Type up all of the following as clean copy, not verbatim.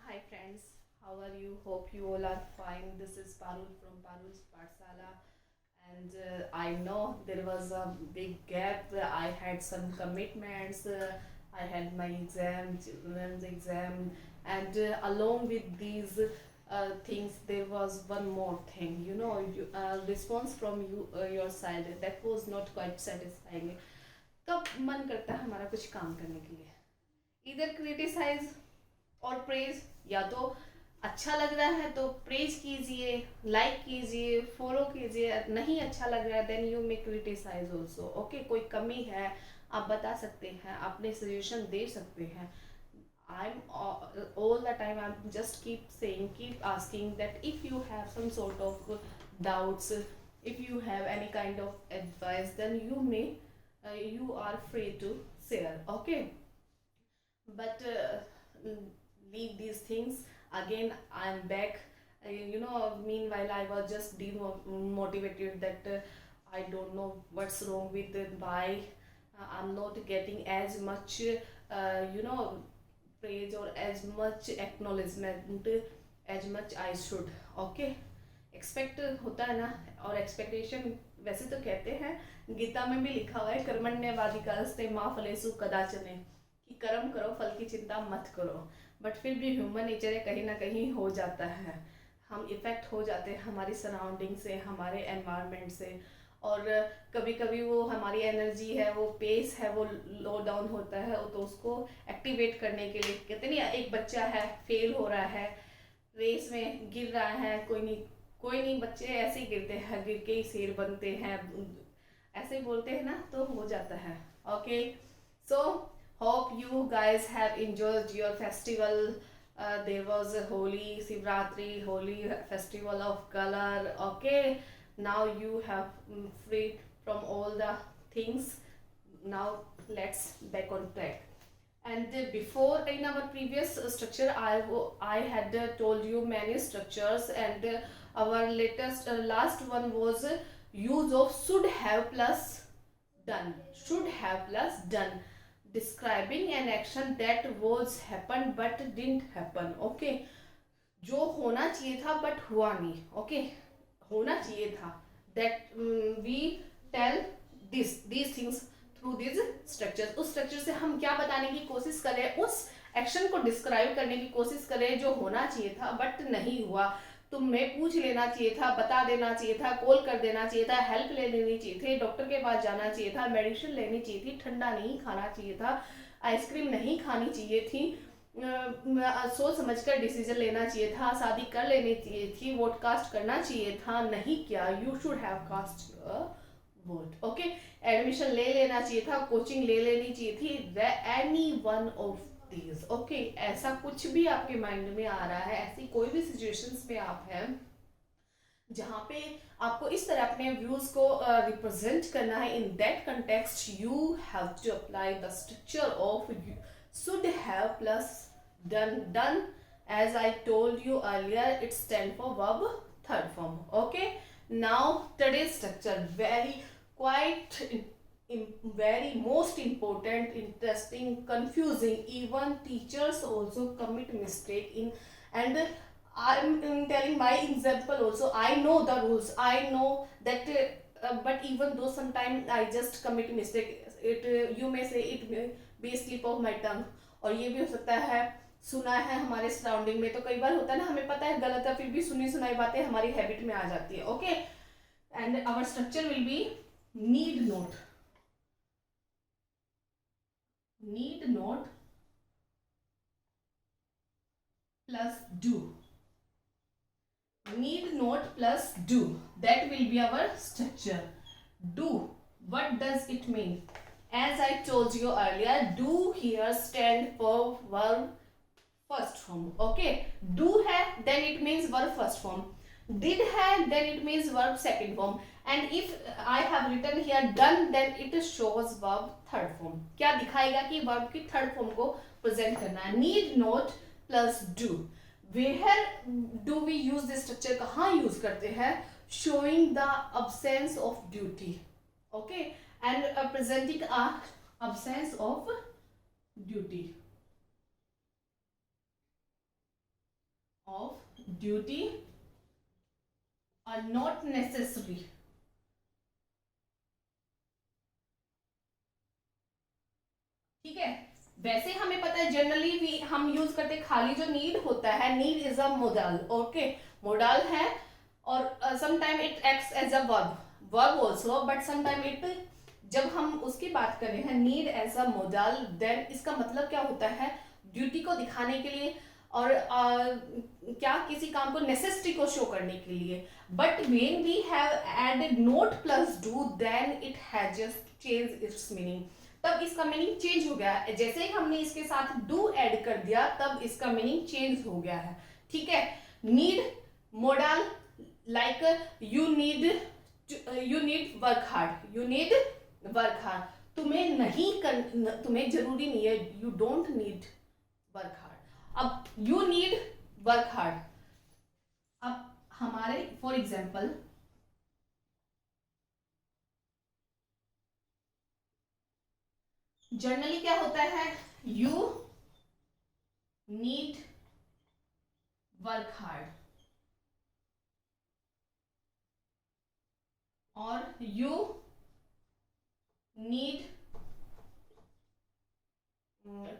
Hi friends, how are you? Hope you all are fine. This is Parul from Parul's Pathsala, and I know there was a big gap. I had some commitments. I had my exam, children's exam, and along with these things, there was one more thing. Response from your side that was not quite satisfying. कब मन करता है हमारा कुछ काम करने के लिए, इधर क्रिटिसाइज और प्रेज, या तो अच्छा लग रहा है तो प्रेज कीजिए, लाइक कीजिए, फॉलो कीजिए, नहीं अच्छा लग रहा है then you may criticise also. Okay, कोई कमी है आप बता सकते हैं, अपने सजेशन दे सकते हैं। I'm all the time I'm just keep saying, keep asking that if you have some sort of doubts, if you have any kind of advice, then you are free to share. Okay, but leave these things. Again, I'm back. Meanwhile I was just demotivated that I don't know what's wrong with it, why I'm not getting as much praise or as much acknowledgement as much I should. Okay, expect होता है ना, और expectation वैसे तो कहते हैं, गीता में भी लिखा हुआ है कर्मण्यवाधिकारस्ते माँ फलेषु कदाचन, कि कर्म करो फल की चिंता मत करो। बट फिर भी ह्यूमन नेचर है, कहीं ना कहीं हो जाता है, हम इफेक्ट हो जाते हैं हमारी सराउंडिंग से, हमारे एनवायरनमेंट से, और कभी कभी वो हमारी एनर्जी है, वो पेस है, वो लो डाउन होता है, तो उसको एक्टिवेट करने के लिए कहते नहीं, एक बच्चा है फेल हो रहा है, रेस में गिर रहा है, कोई नहीं बच्चे ऐसे ही गिरते हैं, गिर के ही शेर बनते हैं, ऐसे बोलते हैं ना, तो हो जाता है। Okay, so hope you guys have enjoyed your festival. There was a Holi, Shivratri, Holi festival of color. Okay, now you have freed from all the things. Now let's back on track. And before, in our previous structure, I had told you many structures, and our latest last one was use of should have plus done. Should have plus done, describing an action that was happened but didn't happen. Okay, जो होना चाहिए था but हुआ नहीं। Okay, होना चाहिए था, that we tell these things through these structures। उस स्ट्रक्चर से हम क्या बताने की कोशिश करें, उस एक्शन को डिस्क्राइब करने की कोशिश करें जो होना चाहिए था बट नहीं हुआ। तुम्हें पूछ लेना चाहिए था, बता देना चाहिए था, कॉल कर देना चाहिए था, हेल्प ले लेनी चाहिए थी, डॉक्टर के पास जाना चाहिए था, मेडिसिन लेनी चाहिए थी, ठंडा नहीं खाना चाहिए था, आइसक्रीम नहीं खानी चाहिए थी, सोच समझकर डिसीजन लेना चाहिए था, शादी कर लेनी चाहिए थी, वोट कास्ट करना चाहिए था, नहीं किया, you should have cast vote. Okay, admission ले लेना चाहिए था, कोचिंग ले लेनी चाहिए थी, any one of these. Okay, ऐसा कुछ भी आपके माइंड में आ रहा है, ऐसी कोई भी सिचुएशंस में आप हैं जहाँ पे आपको इस तरह अपने व्यूज को रिप्रेजेंट करना है, in that context you have to apply the structure of should have plus done as I told you earlier, it stand for verb third form. Okay, now today's structure very quite very most important, interesting, confusing, even teachers also commit mistake in, and I'm telling my example also, I know the rules, I know that but even though sometimes I just commit mistake, it you may say it may be slip of my tongue, और ये भी हो सकता है सुना है हमारे surrounding में, तो कई बार होता है ना, हमें पता है गलत है, फिर भी सुनी सुनाई बातें हमारी हैबिट में आ जाती है। Okay, and our structure will be need not, need not plus do, need not plus do, that will be our structure। Do, what does it mean? As I told you earlier, do here stand for verb first form। Okay, do है then it means verb first form, did है then it means verb second form, and if I have written here done then it shows verb third form। क्या दिखाएगा कि verb की third form को present करना है। need not plus do, where do we use this structure, कहाँ use करते हैं, showing the absence of duty। Okay, and presenting a absence of duty। duty are not necessary. ठीक है, वैसे हमें पता है जनरली हम यूज करते खाली जो नीड होता है, need is a modal. Okay, modal है और sometime it acts as a verb also, but sometime it, जब हम उसकी बात कर रहे हैं need as a modal, then इसका मतलब क्या होता है, ड्यूटी को दिखाने के लिए और क्या किसी काम को नेसेसिटी को शो करने के लिए. But when we have added not plus do, then it has just change its meaning. तब इसका मीनिंग चेंज हो गया. जैसे ही हमने इसके साथ डू ऐड कर दिया तब इसका मीनिंग चेंज हो गया है. ठीक है, need modal like you need work hard, you need work hard. तुम्हें जरूरी नहीं है, you don't need work hard. अब यू नीड वर्क हार्ड. अब हमारे फॉर एग्जाम्पल जनरली क्या होता है, यू नीड वर्क हार्ड और यू नीड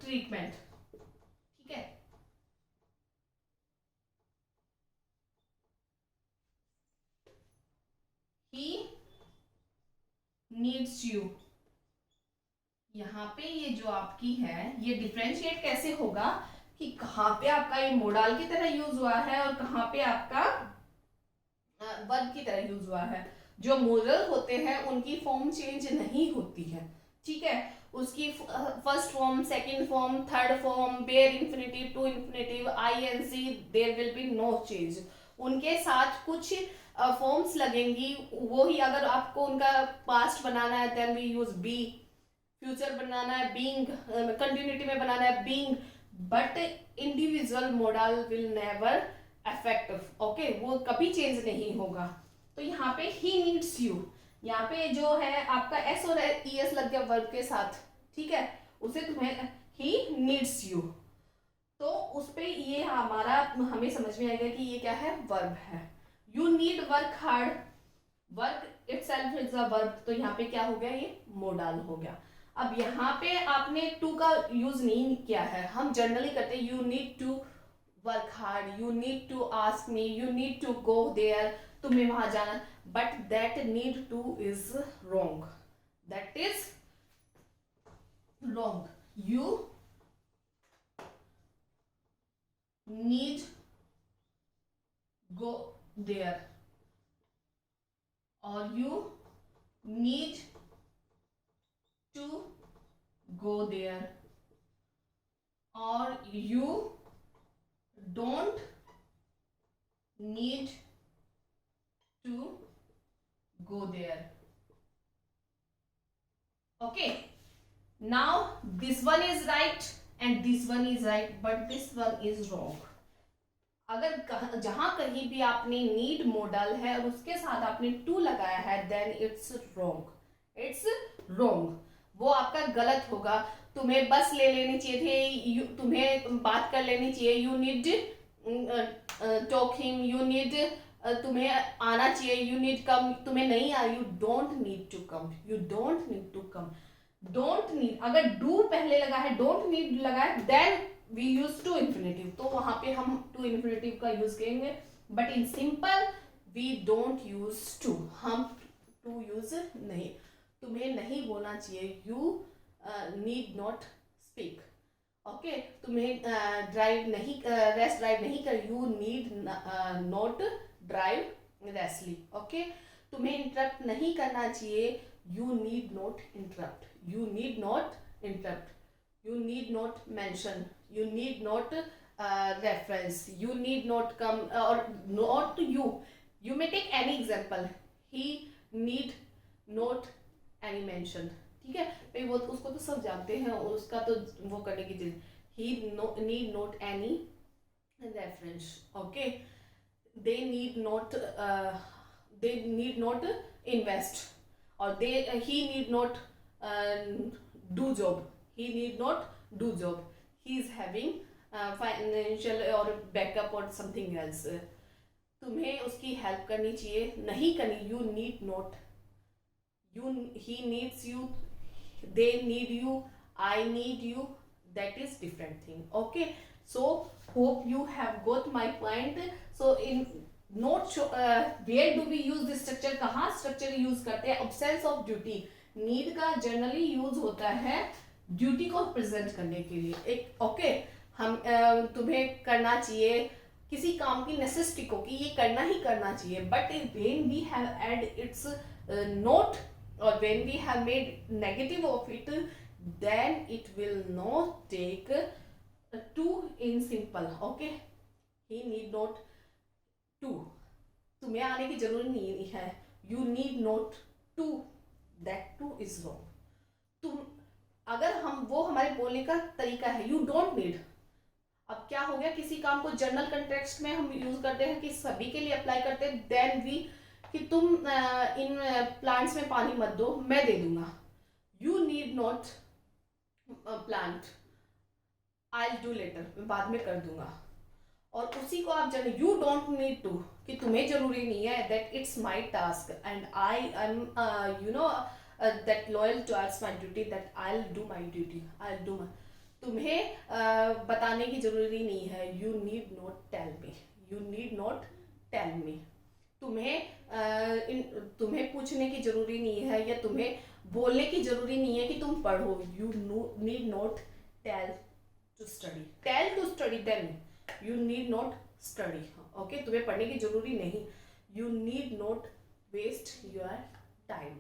ट्रीटमेंट. ठीक है, ही नीड्स यू. यहाँ पे ये जो आपकी है ये डिफ्रेंशिएट कैसे होगा कि कहाँ पे आपका ये मोडाल की तरह यूज हुआ है और कहाँ पे आपका वर्ब की तरह यूज हुआ है. जो मोडल होते हैं उनकी फॉर्म चेंज नहीं होती है. ठीक है, उसकी first form, second form, third form, bare infinitive, to infinitive, ING, there will be no change. उनके साथ कुछ फॉर्म्स लगेंगी, वो ही अगर आपको उनका पास्ट बनाना है then we use be, future बनाना है बीइंग, कंटिन्यूटी में बनाना है being, but individual model will never affect. Okay, वो कभी चेंज नहीं होगा. तो यहाँ पे ही नीड्स यू, यहाँ पे जो है आपका एस और ई एस लग गया वर्ब के साथ. ठीक है, उसे तुम्हें ही नीड्स यू, तो उस पे ये हमारा हमें समझ में आएगा कि ये क्या है, वर्ब है. You need work hard, work itself is a verb, तो यहाँ पे क्या हो गया, ये मोडाल हो गया. अब यहाँ पे आपने टू का यूज नहीं किया है, हम जनरली करते हैं you need to work hard, you need to ask me, you need to go there, तुम्हें वहां जाना. But that need to is wrong, that is wrong. You need go there or you need to go there or you don't need to go there. Okay, now this one is right and this one is right, but this one is wrong. अगर जहां कहीं भी आपने need model है और उसके साथ आपने टू लगाया है then it's wrong, it's wrong. वो आपका गलत होगा. तुम्हें बस ले लेनी चाहिए थे, तुम्हें बात कर लेनी चाहिए, you need talking, you need, तुम्हें आना चाहिए, यू नीड कम, तुम्हें नहीं आ, you don't need to come, you don't need to come. Don't need, अगर डू पहले लगा है, डोंट नीड लगा है, then we use to infinitive, तो वहां पे हम टू इन्फिनेटिव का यूज करेंगे. But in simple we don't use to, हम टू यूज नहीं. तुम्हें नहीं बोलना चाहिए you need not speak. Okay, तुम्हें ड्राइव नहीं, रेस्ट ड्राइव नहीं कर, you need not drive restly. Okay, तुम्हें इंटरप्ट नहीं करना चाहिए, you need not interrupt, you need not interrupt, you need not mention, you need not reference, you need not come or not you. You may take any example, he need not any mention. ठीक है भाई, वो उसको तो सब जानते हैं, उसका तो वो करने की चीज, he need not any reference. Okay, they need not invest, or he need not do job, he need not do job, he is having financial और बैकअप और समथिंग एल्स, तुम्हें उसकी हेल्प करनी चाहिए, नहीं करनी, you need not, you he needs you, they need you, I need you, that is different thing. Okay, so hope you have got my point. So in not show, where do we use this structure, कहाँ structure use करते हैं? absence of duty, need का generally use होता है duty को present करने के लिए। एक okay, हम तुम्हें करना चाहिए किसी काम की necessity को कि ये करना ही करना चाहिए, but when we have add its not or when we have made negative of it, then it will not take to in simple. Okay, he need not to, तुम्हें आने की जरूरत नहीं है, you need not to, that to is wrong. तुम अगर हम वो हमारे बोलने का तरीका है, you don't need, अब क्या हो गया, किसी काम को जनरल कंटेक्स्ट में हम यूज करते हैं कि सभी के लिए अप्लाई करते हैं, देन वी कि तुम इन प्लांट्स में पानी मत दो, मैं दे दूंगा, you need not plant, I do later, मैं बाद में कर दूंगा। और उसी को आप जाने, यू डोंट नीड टू, कि तुम्हें जरूरी नहीं है, that it's my task and I am you know that loyal towards my duty, that I will do my duty, I will do my, तुम्हें बताने की जरूरी नहीं है, you need not tell me, you need not tell me, तुम्हें पूछने की जरूरी नहीं है या तुम्हें बोलने की जरूरी नहीं है कि तुम पढ़ो, you need not tell to study, tell to study, then you need not study. Okay, तुम्हें पढ़ने की जरूरी नहीं, you need not waste your time.